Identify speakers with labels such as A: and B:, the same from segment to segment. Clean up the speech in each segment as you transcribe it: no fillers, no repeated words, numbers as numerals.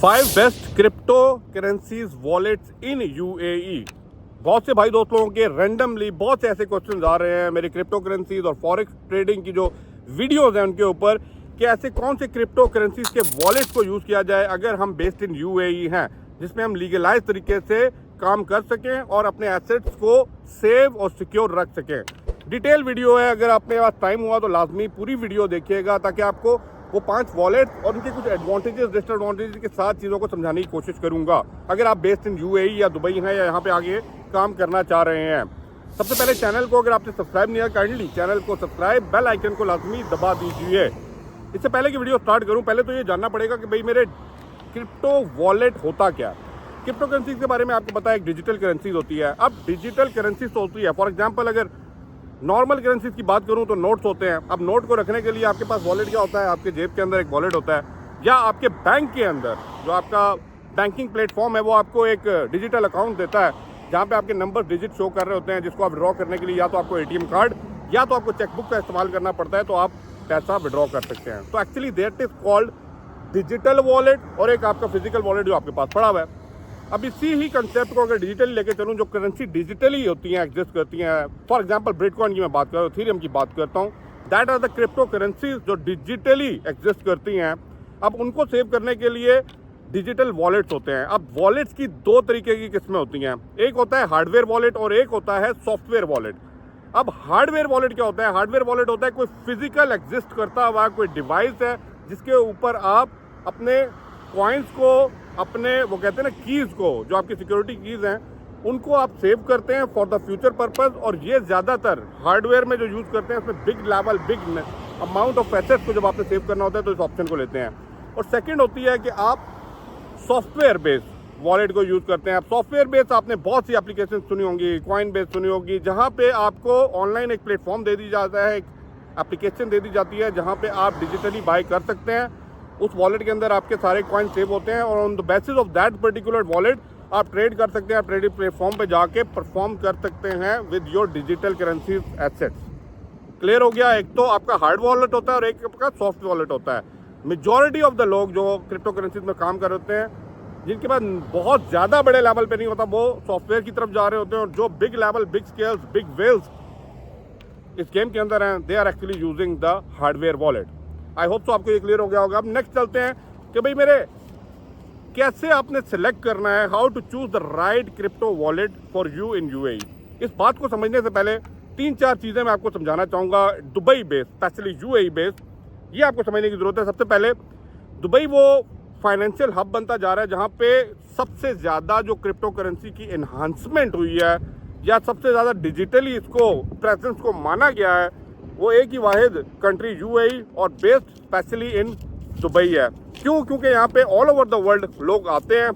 A: 5 best crypto currencies wallets in UAE. बहुत से भाई दोस्त लोगों के रैंडमली बहुत से ऐसे क्वेश्चन आ रहे हैं मेरे क्रिप्टो करेंसीज और फॉरेक्स ट्रेडिंग की जो वीडियोस हैं उनके ऊपर कि ऐसे कौन से क्रिप्टो करेंसीज के वॉलेट्स को यूज़ किया जाए अगर हम बेस्ड इन यूएई हैं, जिसमें हम लीगलाइज तरीके से काम कर सकें और अपने एसेट्स को सेव और सिक्योर रख सकें। डिटेल वीडियो है, अगर आपके पास टाइम हुआ तो लाजमी पूरी वीडियो देखिएगा ताकि आपको वो 5 वॉलेट और उनके कुछ एडवांटेजेस डिसएडवांटेजेस के साथ चीज़ों को समझाने की कोशिश करूंगा अगर आप बेस्ड इन यूएई या दुबई हैं या यहाँ पे आगे काम करना चाह रहे हैं। सबसे पहले चैनल को अगर आपने सब्सक्राइब नहीं किया काइंडली चैनल को सब्सक्राइब, बेल आइकन को लाजमी दबा दीजिए। इससे पहले कि वीडियो स्टार्ट करूँ पहले तो ये जानना पड़ेगा कि भाई मेरे क्रिप्टो वॉलेट होता क्या। क्रिप्टो करेंसी के बारे में आपको पता है एक डिजिटल करेंसीज होती है। अब डिजिटल करेंसीज तो होती है, फॉर एग्जाम्पल अगर नॉर्मल करेंसीज की बात करूं तो नोट्स होते हैं। अब नोट को रखने के लिए आपके पास वॉलेट क्या होता है, आपके जेब के अंदर एक वॉलेट होता है या आपके बैंक के अंदर जो आपका बैंकिंग प्लेटफॉर्म है वो आपको एक डिजिटल अकाउंट देता है जहां पे आपके नंबर डिजिट शो कर रहे होते हैं, जिसको आप विड्रॉ करने के लिए या तो आपको एटीएम कार्ड या तो आपको चेकबुक का इस्तेमाल करना पड़ता है तो आप पैसा विड्रॉ कर सकते हैं। तो actually that is called digital wallet और एक आपका फिजिकल वॉलेट जो आपके पास पड़ा हुआ है। अब इसी ही कंसेप्ट को अगर डिजिटली लेके चलूँ, जो करेंसी डिजिटली होती हैं, एग्जिस्ट करती हैं, फॉर एग्जांपल बिटकॉइन की मैं बात कर रहा हूँ, इथेरियम की बात करता हूँ, that are the crypto currencies जो डिजिटली एग्जिस्ट करती हैं। अब उनको सेव करने के लिए डिजिटल वॉलेट्स होते हैं। अब वॉलेट्स की 2 तरीके की किस्में होती हैं, एक होता है हार्डवेयर वॉलेट और एक होता है सॉफ्टवेयर वॉलेट। अब हार्डवेयर वॉलेट क्या होता है? हार्डवेयर वॉलेट होता है कोई फिजिकल एग्जिस्ट करता हुआ कोई डिवाइस है जिसके ऊपर आप अपने कॉइन्स को, अपने वो कहते हैं ना कीज़ को, जो आपकी सिक्योरिटी कीज़ हैं उनको आप सेव करते हैं फॉर द फ्यूचर पर्पस। और ये ज़्यादातर हार्डवेयर में जो यूज़ करते हैं उसमें big level big amount of assets को जब आपने सेव करना होता है तो इस ऑप्शन को लेते हैं। और सेकेंड होती है कि आप सॉफ्टवेयर बेस्ड वॉलेट को यूज़ करते हैं। आप सॉफ्टवेयर बेस्ड आपने बहुत सी एप्लीकेशन सुनी होंगी, कॉइन बेस्ड सुनी होगी, जहाँ पे आपको ऑनलाइन एक प्लेटफॉर्म दे दी जाता है, एक एप्लीकेशन दे दी जाती है जहाँ पे आप डिजिटली बाय कर सकते हैं। उस वॉलेट के अंदर आपके सारे कॉइन सेव होते हैं और on the basis of that particular wallet आप ट्रेड कर सकते हैं। आप ट्रेडिंग प्लेटफॉर्म पे जाके परफॉर्म कर सकते हैं with your digital currencies assets. Clear हो गया? एक तो आपका हार्ड वॉलेट होता है और एक आपका सॉफ्ट वॉलेट होता है। मेजॉरिटी ऑफ द लोग जो क्रिप्टो करेंसीज में काम कर रहे होते हैं, जिनके पास बहुत ज़्यादा बड़े लेवल पे नहीं होता, वो सॉफ्टवेयर की तरफ जा रहे होते हैं। और जो big level, big scales, big whales इस गेम के अंदर हैं, they are actually using the hardware wallet. I hope तो आपको ये क्लियर हो गया होगा। अब नेक्स्ट चलते हैं कि भाई मेरे कैसे आपने सेलेक्ट करना है, how to choose the right crypto wallet for you in UAE. इस बात को समझने से पहले 3-4 चीज़ें मैं आपको समझाना चाहूँगा Dubai based, specially UAE based, ये आपको समझने की ज़रूरत है। सबसे पहले दुबई वो फाइनेंशियल हब बनता जा रहा है जहाँ पे सबसे ज़्यादा जो क्रिप्टो करेंसी की एनहांसमेंट हुई है या सबसे ज़्यादा डिजिटली इसको प्रेजेंस को माना गया है, वो एक ही वाहिद कंट्री यूएई और बेस्ड स्पेशली इन दुबई है। क्यों? क्योंकि यहाँ पे ऑल ओवर द वर्ल्ड लोग आते हैं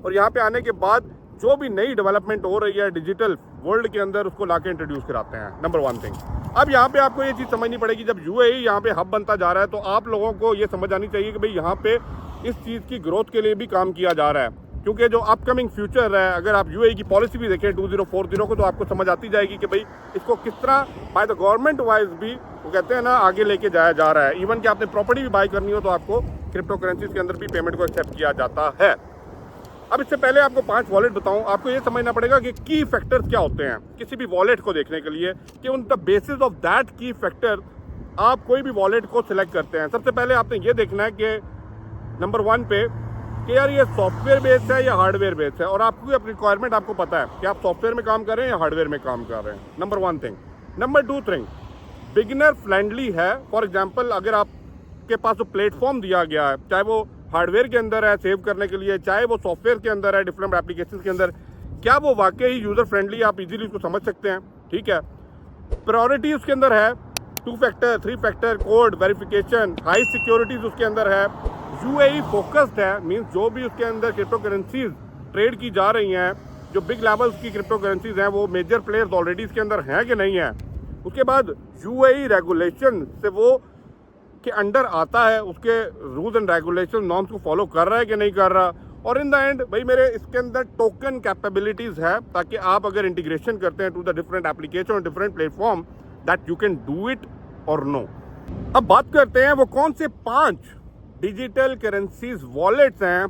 A: और यहाँ पे आने के बाद जो भी नई डेवलपमेंट हो रही है डिजिटल वर्ल्ड के अंदर उसको लाके इंट्रोड्यूस कराते हैं। Number 1 thing. अब यहाँ पे आपको ये चीज़ समझनी पड़ेगी, जब यूएई यहाँ पे हब बनता जा रहा है तो आप लोगों को ये समझ आनी चाहिए कि भाई यहाँ पे इस चीज़ की ग्रोथ के लिए भी काम किया जा रहा है। क्योंकि जो अपकमिंग फ्यूचर है, अगर आप यूएई की पॉलिसी भी देखें 2040 को, तो आपको समझ आती जाएगी कि भाई इसको किस तरह बाय द गवर्नमेंट वाइज भी वो कहते हैं ना आगे लेके जाया जा रहा है। इवन कि आपने प्रॉपर्टी भी बाय करनी हो तो आपको क्रिप्टो करेंसीज के अंदर भी पेमेंट को एक्सेप्ट किया जाता है। अब इससे पहले आपको 5 वॉलेट बताऊं, आपको ये समझना पड़ेगा कि की फैक्टर्स क्या होते हैं किसी भी वॉलेट को देखने के लिए, कि उन द बेसिस ऑफ दैट की फैक्टर आप कोई भी वॉलेट को सिलेक्ट करते हैं। सबसे पहले आपने ये देखना है कि नंबर 1 पे कि यार ये सॉफ्टवेयर बेस्ड है या हार्डवेयर बेस्ड है और आपकी अपनी रिक्वायरमेंट आपको पता है कि आप सॉफ्टवेयर में काम कर रहे हैं या हार्डवेयर में काम कर रहे हैं। Number 1 thing. Number 2 thing, beginner friendly है। फॉर एग्जांपल अगर आपके पास जो प्लेटफॉर्म दिया गया है, चाहे वो हार्डवेयर के अंदर है सेव करने के लिए, चाहे वो सॉफ्टवेयर के अंदर है डिफरेंट एप्लीकेशन के अंदर, क्या वो वाकई ही यूज़र फ्रेंडली, आप इजीली उसको समझ सकते हैं? ठीक है। प्रायोरिटी उसके अंदर है, 2 factor 3 factor code verification, high securities उसके अंदर है, यूएई फोकस्ड है। मींस जो भी उसके अंदर क्रिप्टो करेंसीज ट्रेड की जा रही हैं, जो बिग लेवल्स की क्रिप्टो करेंसीज हैं, वो मेजर प्लेयर्स ऑलरेडी इसके अंदर हैं कि नहीं है। उसके बाद यूएई रेगुलेशन से वो के अंडर आता है, उसके रूल्स एंड रेगुलेशन नॉर्म्स को फॉलो कर रहा है कि नहीं कर रहा। और इन द एंड भाई मेरे इसके अंदर टोकन कैपेबिलिटीज़ है, ताकि आप अगर इंटीग्रेशन करते हैं टू द डिफरेंट एप्लीकेशन और different platform that you can do it और नो। अब बात करते हैं वो कौन से 5 डिजिटल करेंसीज वॉलेट्स हैं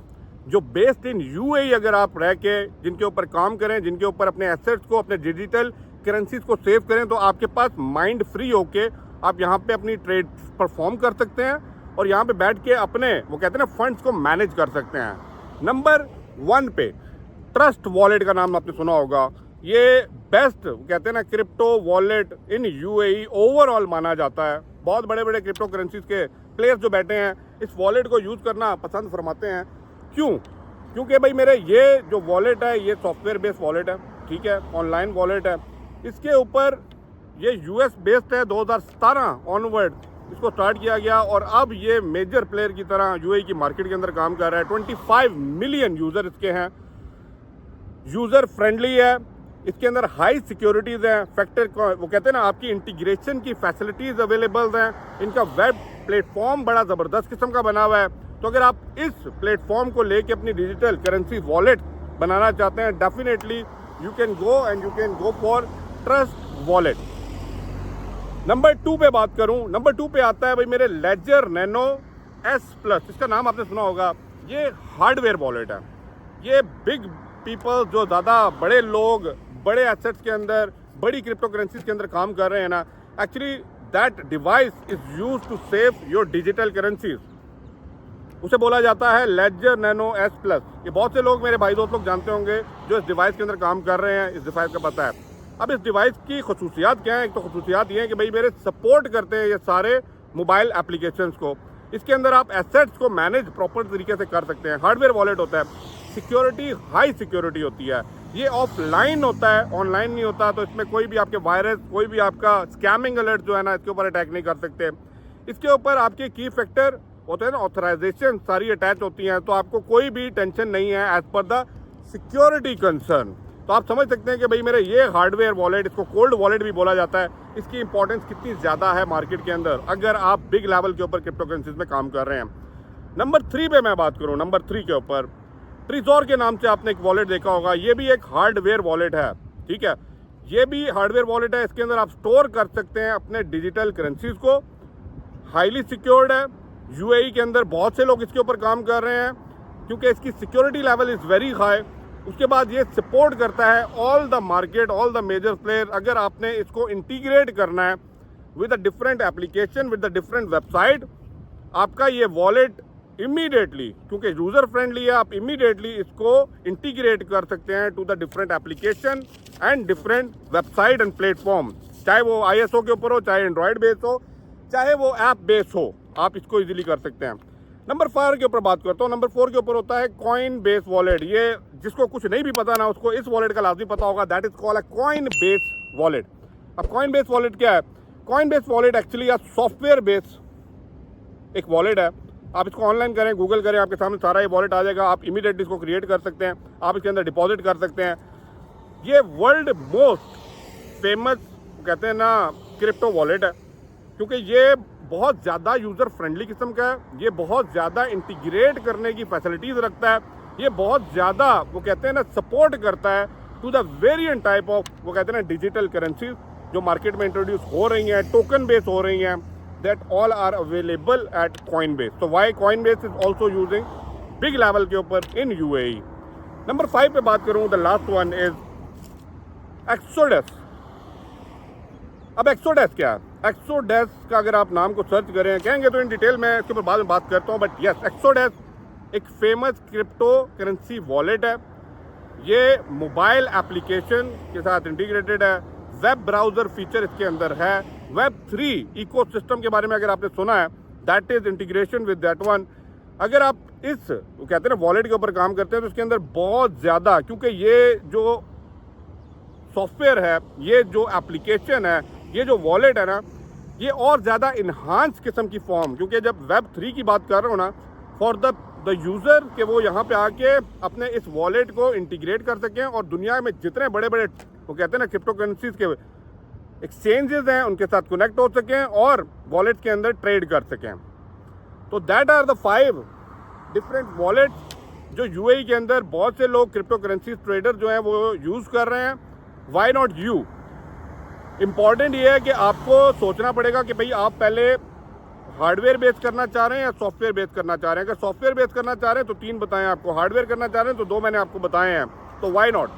A: जो बेस्ड इन यूएई अगर आप रह के जिनके ऊपर काम करें, जिनके ऊपर अपने एसेट्स को, अपने डिजिटल करेंसीज को सेव करें, तो आपके पास माइंड फ्री होके आप यहाँ पे अपनी ट्रेड परफॉर्म कर सकते हैं और यहाँ पे बैठ के अपने वो कहते हैं ना फंड्स को मैनेज कर सकते हैं। नंबर 1 पे ट्रस्ट वॉलेट का नाम आपने सुना होगा। ये बेस्ट कहते हैं ना crypto wallet in UAE overall माना जाता है। बहुत बड़े बड़े क्रिप्टो करेंसीज के प्लेयर्स जो बैठे हैं इस वॉलेट को यूज़ करना पसंद फरमाते हैं। क्यों? क्योंकि भाई मेरे ये जो वॉलेट है ये सॉफ्टवेयर बेस्ड वॉलेट है, ठीक है, ऑनलाइन वॉलेट है। इसके ऊपर ये यूएस बेस्ड है, 2017 ऑनवर्ड इसको स्टार्ट किया गया और अब ये मेजर प्लेयर की तरह यूएई की मार्केट के अंदर काम कर रहा है। 25 मिलियन यूज़र इसके हैं, यूज़र फ्रेंडली है, इसके अंदर हाई सिक्योरिटीज़ हैं, फैक्टर वो कहते हैं ना आपकी इंटीग्रेशन की फैसिलिटीज़ अवेलेबल हैं। इनका वेब प्लेटफॉर्म बड़ा ज़बरदस्त किस्म का बना हुआ है। तो अगर आप इस प्लेटफॉर्म को लेके अपनी डिजिटल करेंसी वॉलेट बनाना चाहते हैं, definitely you can go for trust wallet. Number 2 पे बात करूं, नंबर 2 पे आता है भाई मेरे लेजर नैनो S+। इसका नाम आपने सुना होगा। ये हार्डवेयर वॉलेट है। ये बिग पीपल, जो ज़्यादा बड़े लोग बड़े एसेट्स के अंदर, बड़ी क्रिप्टो करेंसीज के अंदर काम कर रहे हैं ना, actually that device is use to save your digital currencies. उसे बोला जाता है लेजर नैनो S+। ये बहुत से लोग, मेरे भाई दोस्त लोग जानते होंगे जो इस डिवाइस के अंदर काम कर रहे हैं, इस डिवाइस का पता है। अब इस डिवाइस की खसूसियात क्या है? एक तो खसूसियात ये है कि भाई मेरे सपोर्ट करते हैं ये सारे मोबाइल एप्लीकेशंस को। इसके अंदर आप एसेट्स को मैनेज प्रॉपर तरीके से कर सकते हैं। हार्डवेयर वॉलेट होता है, सिक्योरिटी हाई सिक्योरिटी होती है। ये ऑफलाइन होता है, ऑनलाइन नहीं होता, तो इसमें कोई भी आपके वायरस, कोई भी आपका स्कैमिंग अलर्ट जो है ना, इसके ऊपर अटैक नहीं कर सकते। इसके ऊपर आपके की फैक्टर होते हैं ना, ऑथराइजेशन सारी अटैच होती हैं, तो आपको कोई भी टेंशन नहीं है as per the security concern. तो आप समझ सकते हैं कि भाई मेरे ये हार्डवेयर वॉलेट, इसको कोल्ड वॉलेट भी बोला जाता है, इसकी इंपॉर्टेंस कितनी ज़्यादा है मार्केट के अंदर अगर आप बिग लेवल के ऊपर क्रिप्टो करेंसीज में काम कर रहे हैं। नंबर 3 पे मैं बात करूँ, नंबर 3 के ऊपर ट्रेजोर के नाम से आपने एक वॉलेट देखा होगा। ये भी एक हार्डवेयर वॉलेट है, ठीक है, ये भी हार्डवेयर वॉलेट है। इसके अंदर आप स्टोर कर सकते हैं अपने डिजिटल करेंसीज को। हाईली सिक्योर्ड है। यूएई के अंदर बहुत से लोग इसके ऊपर काम कर रहे हैं क्योंकि इसकी security level is very high. उसके बाद ये सपोर्ट करता है all the market, all the major player. अगर आपने इसको इंटीग्रेट करना है with a different application, with a different website, आपका ये वॉलेट इमीडिएटली, क्योंकि यूज़र फ्रेंडली है, आप इमीडिएटली इसको इंटीग्रेट कर सकते हैं to the different application and different website and platform. चाहे वो ISO के ऊपर हो, चाहे एंड्रॉयड बेस हो, चाहे वो ऐप बेस हो, आप इसको इजीली कर सकते हैं। नंबर 4 के ऊपर बात करता हूँ। नंबर 4 के ऊपर होता है कॉइन बेस वॉलेट। ये जिसको कुछ नहीं भी पता ना, उसको इस वॉलेट का लाजमी पता होगा। That is called a coin base wallet. अब कॉइन बेस वॉलेट क्या है? Coin base wallet actually software base एक वॉलेट है। आप इसको ऑनलाइन करें, गूगल करें, आपके सामने सारा ये वॉलेट आ जाएगा। आप इमीडिएटली इसको क्रिएट कर सकते हैं, आप इसके अंदर डिपॉजिट कर सकते हैं। ये वर्ल्ड मोस्ट फेमस कहते हैं ना क्रिप्टो वॉलेट है क्योंकि ये बहुत ज़्यादा यूज़र फ्रेंडली किस्म का है। ये बहुत ज़्यादा इंटीग्रेट करने की फैसिलिटीज़ रखता है। ये बहुत ज़्यादा वो कहते हैं ना सपोर्ट करता है to the variant type of वो कहते हैं ना डिजिटल करेंसीज जो मार्केट में इंट्रोड्यूस हो रही हैं, टोकन बेस हो रही हैं, that all are available at Coinbase. तो why Coinbase is also using big level के ऊपर इन यूएई। नंबर 5 पे बात करूँ, the last one is Exodus. अब एक्सोडेस क्या है? एक्सोडेस का अगर आप नाम को सर्च करें, कहेंगे तो इन डिटेल में इसके ऊपर बाद में बात करता हूँ, बट यस, एक्सोडेस एक फेमस क्रिप्टो करेंसी वॉलेट है। ये मोबाइल एप्लीकेशन के साथ इंटीग्रेटेड है। वेब ब्राउज़र फीचर इसके अंदर है। Web3 इकोसिस्टम के बारे में अगर आपने सुना है, that is integration with that one. अगर आप इस वो कहते हैं ना वॉलेट के ऊपर काम करते हैं तो इसके अंदर बहुत ज़्यादा, क्योंकि ये जो सॉफ्टवेयर है, ये जो एप्लीकेशन है, ये जो वॉलेट है ना, ये और ज़्यादा इन्हांस किस्म की फॉर्म, क्योंकि जब Web3 की बात कर रहा हूँ ना, फॉर द यूज़र के वो यहाँ पे आके अपने इस वॉलेट को इंटीग्रेट कर सकें और दुनिया में जितने बड़े बड़े वो कहते हैं ना क्रिप्टो करेंसीज के एक्सचेंजेस हैं उनके साथ कनेक्ट हो सकें और वॉलेट के अंदर ट्रेड कर सकें। तो that are the 5 different wallets जो यूएई के अंदर बहुत से लोग क्रिप्टो करेंसीज ट्रेडर जो हैं वो यूज़ कर रहे हैं। Why not you? इम्पॉर्टेंट ये है कि आपको सोचना पड़ेगा कि भाई आप पहले हार्डवेयर बेस करना चाह रहे हैं या सॉफ्टवेयर बेस करना चाह रहे हैं? अगर सॉफ्टवेयर बेस करना चाह रहे हैं तो 3 बताएं आपको, हार्डवेयर करना चाह रहे हैं तो 2 मैंने आपको बताए हैं। तो वाई नॉट,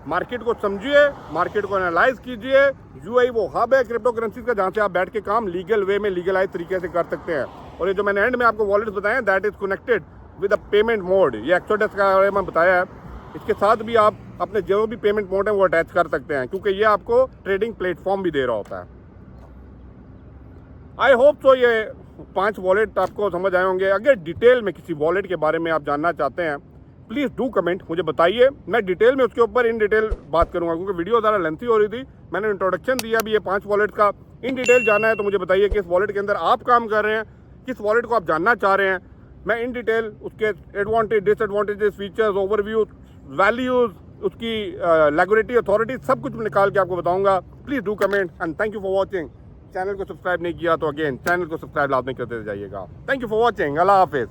A: मार्केट को समझिए, मार्केट को एनालाइज कीजिए। यूएई वो हब है क्रिप्टो करेंसीज का जहाँ से आप बैठ के काम लीगल वे में, लीगलाइज तरीके से कर सकते हैं। और ये जो मैंने एंड में आपको वॉलेट्स बताए हैं, that is connected with a payment mode. ये एक्सोडेक्स का बारे में बताया है, इसके साथ भी आप अपने जो भी पेमेंट मोड है वो अटैच कर सकते हैं, क्योंकि ये आपको ट्रेडिंग प्लेटफॉर्म भी दे रहा होता है। आई होप तो ये 5 वॉलेट आपको समझ आए होंगे। अगर डिटेल में किसी वॉलेट के बारे में आप जानना चाहते हैं, प्लीज़ डू कमेंट, मुझे बताइए। मैं डिटेल में उसके ऊपर इन डिटेल बात करूंगा, क्योंकि वीडियो ज़्यादा लेंथी हो रही थी। मैंने इंट्रोडक्शन दिया, अभी ये 5 वॉलेट का इन डिटेल जाना है तो मुझे बताइए किस वॉलेट के अंदर आप काम कर रहे हैं, किस वॉलेट को आप जानना चाह रहे हैं। मैं इन डिटेल उसके advantage, disadvantages, features, overview, values, उसकी रेगुलेटरी अथॉरिटी, सब कुछ निकाल के आपको बताऊंगा। Please do comment and thank you for watching. Channel को सब्सक्राइब नहीं किया तो अगेन चैनल को सब्सक्राइब लाजमी करते जाइएगा। Thank you for watching. अल्लाह हाफिज़।